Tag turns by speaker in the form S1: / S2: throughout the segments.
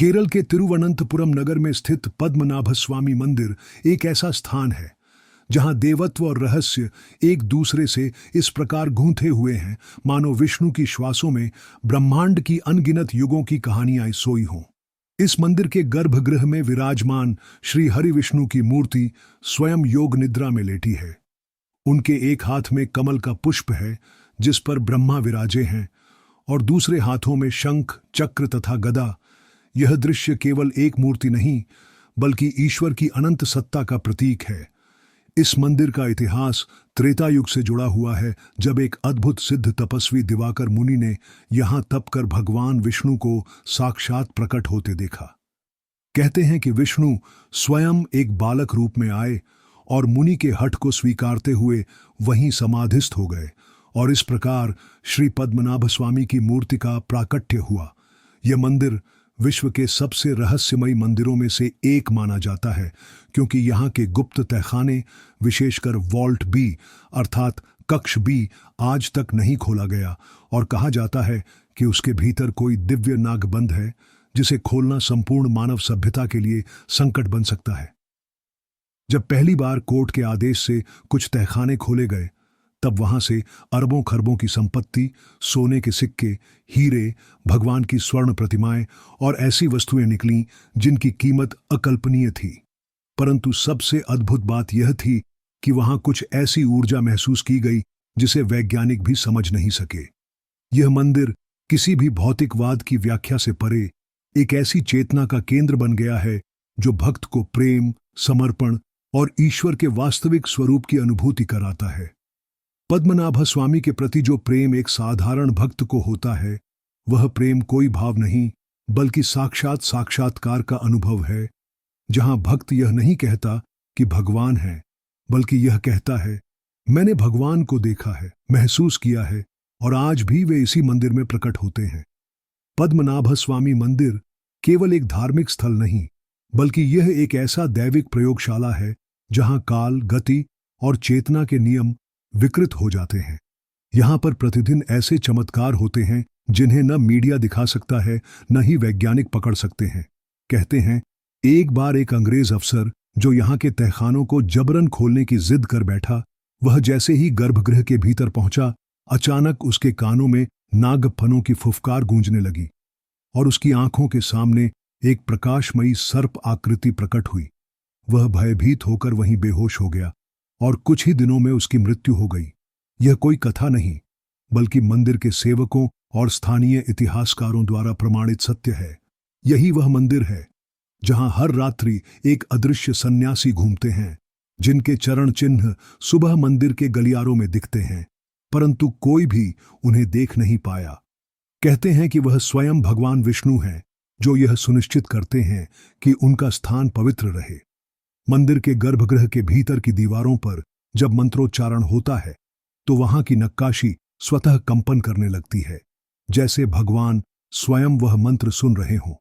S1: केरल के तिरुवनंतपुरम नगर में स्थित पद्मनाभस्वामी मंदिर एक ऐसा स्थान है जहां देवत्व और रहस्य एक दूसरे से इस प्रकार गूंथे हुए हैं मानो विष्णु की श्वासों में ब्रह्मांड की अनगिनत युगों की कहानियां सोई हों। इस मंदिर के गर्भगृह में विराजमान श्री हरि विष्णु की मूर्ति स्वयं योग निद्रा में लेटी है। उनके एक हाथ में कमल का पुष्प है जिस पर ब्रह्मा विराजे हैं और दूसरे हाथों में शंख, चक्र तथा गदा। यह दृश्य केवल एक मूर्ति नहीं बल्कि ईश्वर की अनंत सत्ता का प्रतीक है। इस मंदिर का इतिहास त्रेता युग से जुड़ा हुआ है, जब एक अद्भुत सिद्ध तपस्वी दिवाकर मुनि ने यहां तप कर भगवान विष्णु को साक्षात प्रकट होते देखा। कहते हैं कि विष्णु स्वयं एक बालक रूप में आए और मुनि के हठ को स्वीकारते हुए वहीं समाधिस्थ हो गए और इस प्रकार श्री पद्मनाभ स्वामी की मूर्ति का प्राकट्य हुआ। यह मंदिर विश्व के सबसे रहस्यमयी मंदिरों में से एक माना जाता है, क्योंकि यहाँ के गुप्त तहखाने, विशेषकर वॉल्ट बी अर्थात कक्ष बी, आज तक नहीं खोला गया और कहा जाता है कि उसके भीतर कोई दिव्य नागबंध है जिसे खोलना संपूर्ण मानव सभ्यता के लिए संकट बन सकता है। जब पहली बार कोर्ट के आदेश से कुछ तहखाने खोले गए, तब वहां से अरबों खरबों की संपत्ति, सोने के सिक्के, हीरे, भगवान की स्वर्ण प्रतिमाएं और ऐसी वस्तुएं निकलीं जिनकी कीमत अकल्पनीय थी। परंतु सबसे अद्भुत बात यह थी कि वहां कुछ ऐसी ऊर्जा महसूस की गई जिसे वैज्ञानिक भी समझ नहीं सके। यह मंदिर किसी भी भौतिकवाद की व्याख्या से परे एक ऐसी चेतना का केंद्र बन गया है जो भक्त को प्रेम, समर्पण और ईश्वर के वास्तविक स्वरूप की अनुभूति कराता है। पद्मनाभ स्वामी के प्रति जो प्रेम एक साधारण भक्त को होता है, वह प्रेम कोई भाव नहीं बल्कि साक्षात साक्षात्कार का अनुभव है, जहां भक्त यह नहीं कहता कि भगवान है, बल्कि यह कहता है, मैंने भगवान को देखा है, महसूस किया है और आज भी वे इसी मंदिर में प्रकट होते हैं। पद्मनाभ स्वामी मंदिर केवल एक धार्मिक स्थल नहीं बल्कि यह एक ऐसा दैविक प्रयोगशाला है जहां काल, गति और चेतना के नियम विकृत हो जाते हैं। यहां पर प्रतिदिन ऐसे चमत्कार होते हैं जिन्हें न मीडिया दिखा सकता है, न ही वैज्ञानिक पकड़ सकते हैं। कहते हैं, एक बार एक अंग्रेज अफसर जो यहां के तहखानों को जबरन खोलने की जिद कर बैठा, वह जैसे ही गर्भगृह के भीतर पहुंचा, अचानक उसके कानों में नागफनों की फुफकार गूंजने लगी और उसकी आंखों के सामने एक प्रकाशमयी सर्प आकृति प्रकट हुई। वह भयभीत होकर वहीं बेहोश हो गया और कुछ ही दिनों में उसकी मृत्यु हो गई। यह कोई कथा नहीं बल्कि मंदिर के सेवकों और स्थानीय इतिहासकारों द्वारा प्रमाणित सत्य है। यही वह मंदिर है जहां हर रात्रि एक अदृश्य सन्यासी घूमते हैं, जिनके चरण चिन्ह सुबह मंदिर के गलियारों में दिखते हैं, परंतु कोई भी उन्हें देख नहीं पाया। कहते हैं कि वह स्वयं भगवान विष्णु हैं जो यह सुनिश्चित करते हैं कि उनका स्थान पवित्र रहे। मंदिर के गर्भगृह के भीतर की दीवारों पर जब मंत्रोच्चारण होता है तो वहां की नक्काशी स्वतः कंपन करने लगती है, जैसे भगवान स्वयं वह मंत्र सुन रहे हों।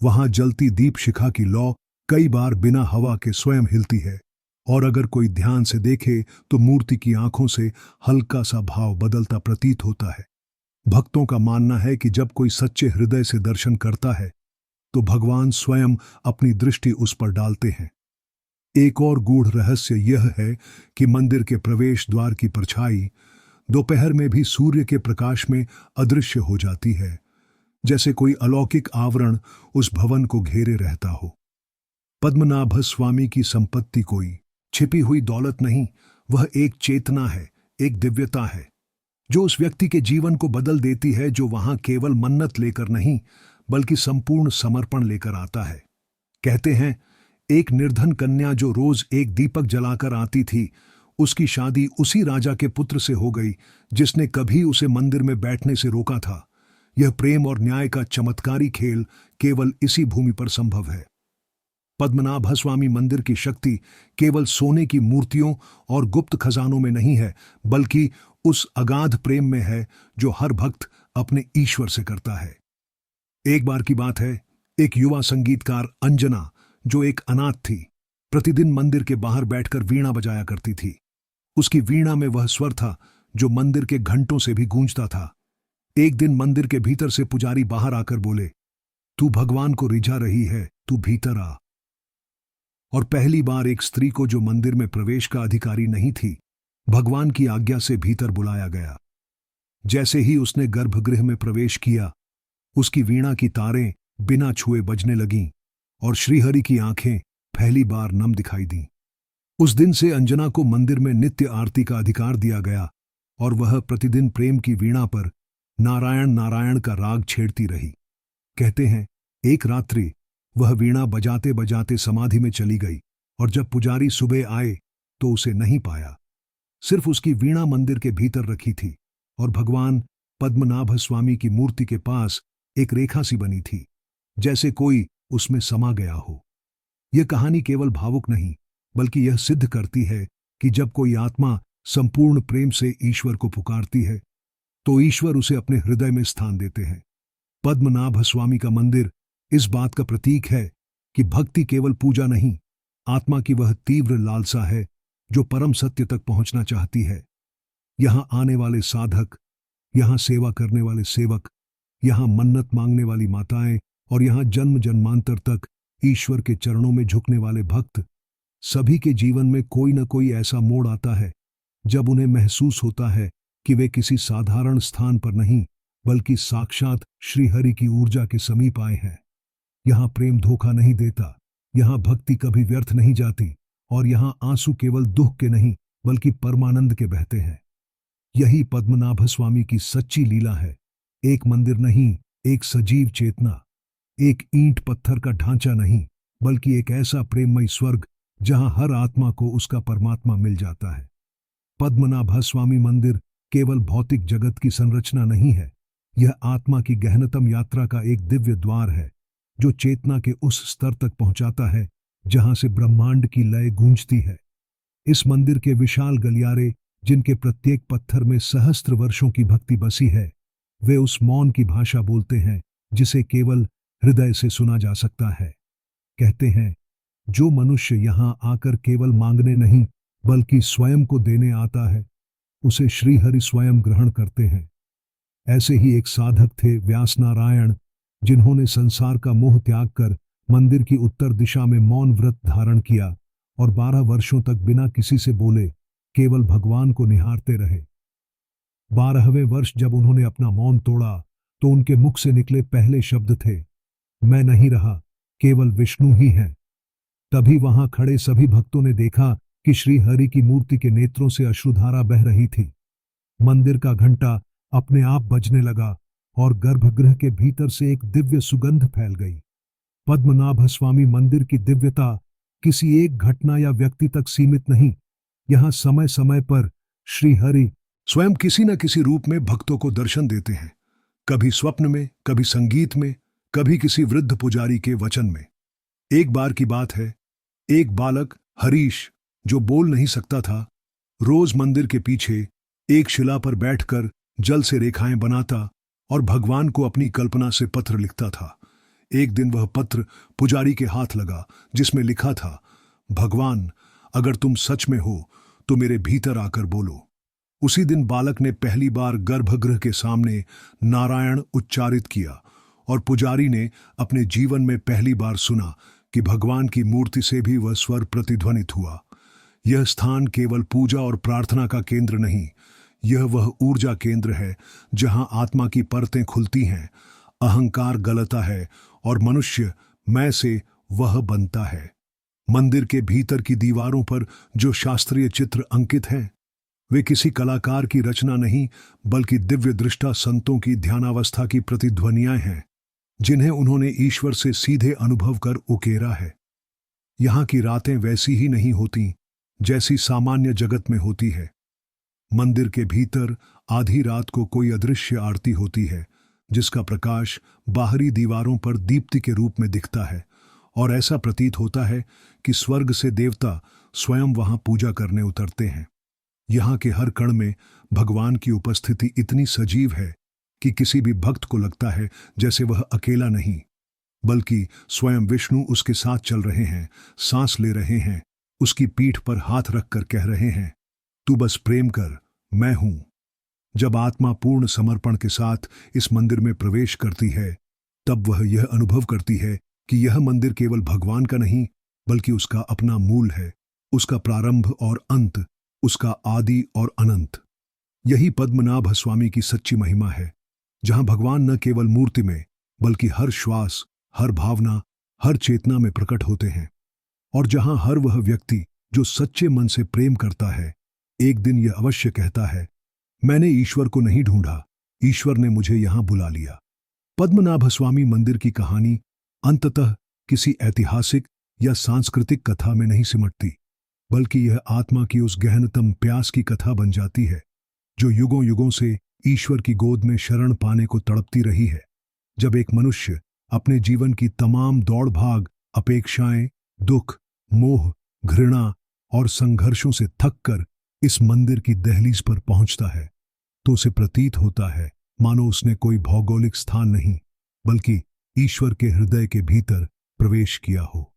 S1: वहां जलती दीप शिखा की लौ कई बार बिना हवा के स्वयं हिलती है और अगर कोई ध्यान से देखे तो मूर्ति की आंखों से हल्का सा भाव बदलता प्रतीत होता है। भक्तों का मानना है कि जब कोई सच्चे हृदय से दर्शन करता है तो भगवान स्वयं अपनी दृष्टि उस पर डालते हैं। एक और गूढ़ रहस्य यह है कि मंदिर के प्रवेश द्वार की परछाई दोपहर में भी सूर्य के प्रकाश में अदृश्य हो जाती है, जैसे कोई अलौकिक आवरण उस भवन को घेरे रहता हो। पद्मनाभ स्वामी की संपत्ति कोई छिपी हुई दौलत नहीं, वह एक चेतना है, एक दिव्यता है जो उस व्यक्ति के जीवन को बदल देती है जो वहां केवल मन्नत लेकर नहीं बल्कि संपूर्ण समर्पण लेकर आता है। कहते हैं, एक निर्धन कन्या जो रोज एक दीपक जलाकर आती थी, उसकी शादी उसी राजा के पुत्र से हो गई जिसने कभी उसे मंदिर में बैठने से रोका था। यह प्रेम और न्याय का चमत्कारी खेल केवल इसी भूमि पर संभव है। पद्मनाभ स्वामी मंदिर की शक्ति केवल सोने की मूर्तियों और गुप्त खजानों में नहीं है बल्कि उस अगाध प्रेम में है जो हर भक्त अपने ईश्वर से करता है। एक बार की बात है, एक युवा संगीतकार अंजना जो एक अनाथ थी, प्रतिदिन मंदिर के बाहर बैठकर वीणा बजाया करती थी। उसकी वीणा में वह स्वर था जो मंदिर के घंटों से भी गूंजता था। एक दिन मंदिर के भीतर से पुजारी बाहर आकर बोले, तू भगवान को रिझा रही है, तू भीतर आ। और पहली बार एक स्त्री को, जो मंदिर में प्रवेश का अधिकारी नहीं थी, भगवान की आज्ञा से भीतर बुलाया गया। जैसे ही उसने गर्भगृह में प्रवेश किया, उसकी वीणा की तारें बिना छुए बजने लगीं और श्रीहरि की आंखें पहली बार नम दिखाई दीं। उस दिन से अंजना को मंदिर में नित्य आरती का अधिकार दिया गया और वह प्रतिदिन प्रेम की वीणा पर नारायण नारायण का राग छेड़ती रही। कहते हैं, एक रात्रि वह वीणा बजाते बजाते समाधि में चली गई और जब पुजारी सुबह आए तो उसे नहीं पाया। सिर्फ उसकी वीणा मंदिर के भीतर रखी थी और भगवान पद्मनाभ स्वामी की मूर्ति के पास एक रेखा सी बनी थी, जैसे कोई उसमें समा गया हो। यह कहानी केवल भावुक नहीं, बल्कि यह सिद्ध करती है कि जब कोई आत्मा संपूर्ण प्रेम से ईश्वर को पुकारती है, तो ईश्वर उसे अपने हृदय में स्थान देते हैं। पद्मनाभ स्वामी का मंदिर इस बात का प्रतीक है कि भक्ति केवल पूजा नहीं, आत्मा की वह तीव्र लालसा है जो परम सत्य तक पहुंचना चाहती है। यहां आने वाले साधक, यहां सेवा करने वाले सेवक, यहां मन्नत मांगने वाली माताएं और यहां जन्म जन्मांतर तक ईश्वर के चरणों में झुकने वाले भक्त, सभी के जीवन में कोई न कोई ऐसा मोड़ आता है जब उन्हें महसूस होता है कि वे किसी साधारण स्थान पर नहीं, बल्कि साक्षात श्रीहरि की ऊर्जा के समीप आए हैं। यहां प्रेम धोखा नहीं देता, यहां भक्ति कभी व्यर्थ नहीं जाती और यहां आंसू केवल दुख के नहीं, बल्कि परमानंद के बहते हैं। यही पद्मनाभ स्वामी की सच्ची लीला है। एक मंदिर नहीं, एक सजीव चेतना, एक ईंट पत्थर का ढांचा नहीं, बल्कि एक ऐसा प्रेममय स्वर्ग जहां हर आत्मा को उसका परमात्मा मिल जाता है। पद्मनाभ स्वामी मंदिर केवल भौतिक जगत की संरचना नहीं है, यह आत्मा की गहनतम यात्रा का एक दिव्य द्वार है जो चेतना के उस स्तर तक पहुंचाता है जहां से ब्रह्मांड की लय गूंजती है। इस मंदिर के विशाल गलियारे, जिनके प्रत्येक पत्थर में सहस्त्र वर्षों की भक्ति बसी है, वे उस मौन की भाषा बोलते हैं जिसे केवल हृदय से सुना जा सकता है। कहते हैं, जो मनुष्य यहां आकर केवल मांगने नहीं, बल्कि स्वयं को देने आता है, उसे श्रीहरि स्वयं ग्रहण करते हैं। ऐसे ही एक साधक थे व्यास नारायण, जिन्होंने संसार का मोह त्याग कर मंदिर की उत्तर दिशा में मौन व्रत धारण किया और 12 वर्षों तक बिना किसी से बोले केवल भगवान को निहारते रहे। 12वें वर्ष जब उन्होंने अपना मौन तोड़ा, तो उनके मुख से निकले पहले शब्द थे, मैं नहीं रहा, केवल विष्णु ही हैं। तभी वहां खड़े सभी भक्तों ने देखा कि श्री हरि की मूर्ति के नेत्रों से अश्रुधारा बह रही थी। मंदिर का घंटा अपने आप बजने लगा और गर्भगृह के भीतर से एक दिव्य सुगंध फैल गई। पद्मनाभ स्वामी मंदिर की दिव्यता किसी एक घटना या व्यक्ति तक सीमित नहीं, यहां समय समय पर श्री हरि स्वयं किसी न किसी रूप में भक्तों को दर्शन देते हैं, कभी स्वप्न में, कभी संगीत में, कभी किसी वृद्ध पुजारी के वचन में। एक बार की बात है, एक बालक हरीश, जो बोल नहीं सकता था, रोज मंदिर के पीछे एक शिला पर बैठकर जल से रेखाएं बनाता और भगवान को अपनी कल्पना से पत्र लिखता था। एक दिन वह पत्र पुजारी के हाथ लगा, जिसमें लिखा था, भगवान, अगर तुम सच में हो तो मेरे भीतर आकर बोलो। उसी दिन बालक ने पहली बार गर्भगृह के सामने नारायण उच्चारित किया और पुजारी ने अपने जीवन में पहली बार सुना कि भगवान की मूर्ति से भी वह स्वर प्रतिध्वनित हुआ। यह स्थान केवल पूजा और प्रार्थना का केंद्र नहीं, यह वह ऊर्जा केंद्र है जहां आत्मा की परतें खुलती हैं, अहंकार गलता है और मनुष्य मैं से वह बनता है। मंदिर के भीतर की दीवारों पर जो शास्त्रीय चित्र अंकित हैं, वे किसी कलाकार की रचना नहीं, बल्कि दिव्य दृष्टा संतों की ध्यानावस्था की प्रतिध्वनियां हैं, जिन्हें उन्होंने ईश्वर से सीधे अनुभव कर उकेरा है। यहां की रातें वैसी ही नहीं होती जैसी सामान्य जगत में होती है। मंदिर के भीतर आधी रात को कोई अदृश्य आरती होती है, जिसका प्रकाश बाहरी दीवारों पर दीप्ति के रूप में दिखता है और ऐसा प्रतीत होता है कि स्वर्ग से देवता स्वयं वहां पूजा करने उतरते हैं। यहाँ के हर कण में भगवान की उपस्थिति इतनी सजीव है कि किसी भी भक्त को लगता है जैसे वह अकेला नहीं, बल्कि स्वयं विष्णु उसके साथ चल रहे हैं, सांस ले रहे हैं, उसकी पीठ पर हाथ रखकर कह रहे हैं, तू बस प्रेम कर, मैं हूं। जब आत्मा पूर्ण समर्पण के साथ इस मंदिर में प्रवेश करती है, तब वह यह अनुभव करती है कि यह मंदिर केवल भगवान का नहीं बल्कि उसका अपना मूल है, उसका प्रारंभ और अंत, उसका आदि और अनंत। यही पद्मनाभ स्वामी की सच्ची महिमा है, जहां भगवान न केवल मूर्ति में बल्कि हर श्वास, हर भावना, हर चेतना में प्रकट होते हैं, और जहां हर वह व्यक्ति जो सच्चे मन से प्रेम करता है एक दिन यह अवश्य कहता है, मैंने ईश्वर को नहीं ढूंढा, ईश्वर ने मुझे यहां बुला लिया। पद्मनाभ स्वामी मंदिर की कहानी अंततः किसी ऐतिहासिक या सांस्कृतिक कथा में नहीं सिमटती, बल्कि यह आत्मा की उस गहनतम प्यास की कथा बन जाती है जो युगों युगों से ईश्वर की गोद में शरण पाने को तड़पती रही है। जब एक मनुष्य अपने जीवन की तमाम दौड़ भाग, अपेक्षाएं, दुख, मोह, घृणा और संघर्षों से थककर इस मंदिर की दहलीज पर पहुंचता है, तो उसे प्रतीत होता है मानो उसने कोई भौगोलिक स्थान नहीं बल्कि ईश्वर के हृदय के भीतर प्रवेश किया हो।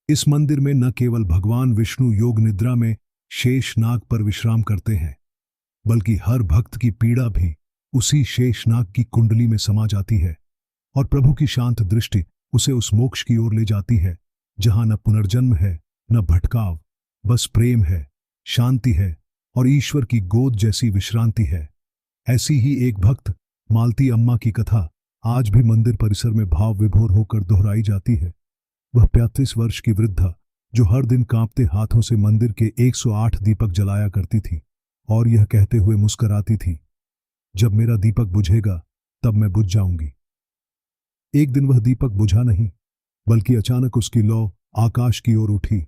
S1: इस मंदिर में न केवल भगवान विष्णु योग निद्रा में शेषनाग पर विश्राम करते हैं, बल्कि हर भक्त की पीड़ा भी उसी शेषनाग की कुंडली में समा जाती है, और प्रभु की शांत दृष्टि उसे उस मोक्ष की ओर ले जाती है जहां न पुनर्जन्म है, न भटकाव, बस प्रेम है, शांति है और ईश्वर की गोद जैसी विश्रांति है। ऐसी ही एक भक्त मालती अम्मा की कथा आज भी मंदिर परिसर में भाव विभोर होकर दोहराई जाती है। वह 35 वर्ष की वृद्धा जो हर दिन कांपते हाथों से मंदिर के 108 दीपक जलाया करती थी और यह कहते हुए मुस्कुराती थी, जब मेरा दीपक बुझेगा तब मैं बुझ जाऊंगी। एक दिन वह दीपक बुझा नहीं, बल्कि अचानक उसकी लौ आकाश की ओर उठी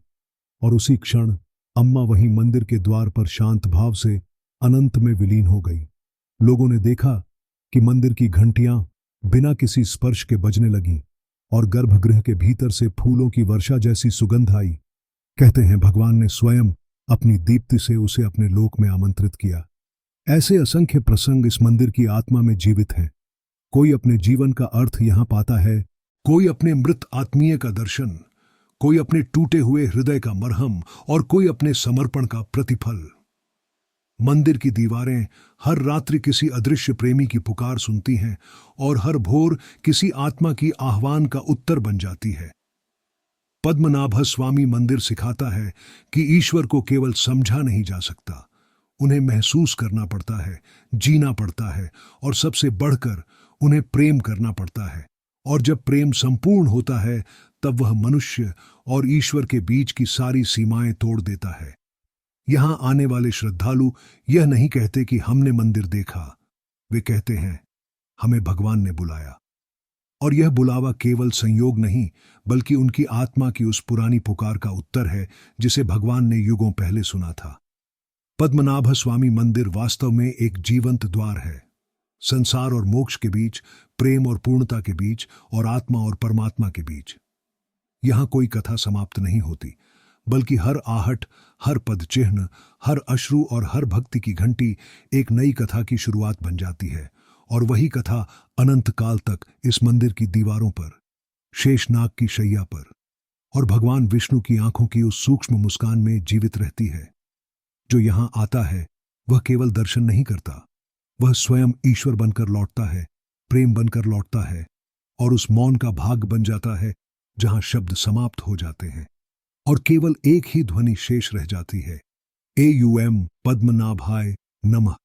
S1: और उसी क्षण अम्मा वहीं मंदिर के द्वार पर शांत भाव से अनंत में विलीन हो गई। लोगों ने देखा कि मंदिर की घंटियां बिना किसी स्पर्श के बजने लगीं और गर्भगृह के भीतर से फूलों की वर्षा जैसी सुगंध आई। कहते हैं भगवान ने स्वयं अपनी दीप्ति से उसे अपने लोक में आमंत्रित किया। ऐसे असंख्य प्रसंग इस मंदिर की आत्मा में जीवित हैं। कोई अपने जीवन का अर्थ यहां पाता है, कोई अपने मृत आत्मीय का दर्शन, कोई अपने टूटे हुए हृदय का मरहम और कोई अपने समर्पण का प्रतिफल। मंदिर की दीवारें हर रात्रि किसी अदृश्य प्रेमी की पुकार सुनती हैं और हर भोर किसी आत्मा की आह्वान का उत्तर बन जाती है। पद्मनाभ स्वामी मंदिर सिखाता है कि ईश्वर को केवल समझा नहीं जा सकता, उन्हें महसूस करना पड़ता है, जीना पड़ता है और सबसे बढ़कर उन्हें प्रेम करना पड़ता है। और जब प्रेम संपूर्ण होता है तब वह मनुष्य और ईश्वर के बीच की सारी सीमाएं तोड़ देता है। यहां आने वाले श्रद्धालु यह नहीं कहते कि हमने मंदिर देखा, वे कहते हैं हमें भगवान ने बुलाया। और यह बुलावा केवल संयोग नहीं बल्कि उनकी आत्मा की उस पुरानी पुकार का उत्तर है जिसे भगवान ने युगों पहले सुना था। पद्मनाभ स्वामी मंदिर वास्तव में एक जीवंत द्वार है, संसार और मोक्ष के बीच, प्रेम और पूर्णता के बीच और आत्मा और परमात्मा के बीच। यहां कोई कथा समाप्त नहीं होती, बल्कि हर आहट, हर पद चिन्ह, हर अश्रु और हर भक्ति की घंटी एक नई कथा की शुरुआत बन जाती है, और वही कथा अनंत काल तक इस मंदिर की दीवारों पर, शेषनाग की शैया पर और भगवान विष्णु की आंखों की उस सूक्ष्म मुस्कान में जीवित रहती है। जो यहां आता है वह केवल दर्शन नहीं करता, वह स्वयं ईश्वर बनकर लौटता है, प्रेम बनकर लौटता है और उस मौन का भाग बन जाता है जहां शब्द समाप्त हो जाते हैं और केवल एक ही ध्वनि शेष रह जाती है, एयुएम पद्मनाभाय नमः।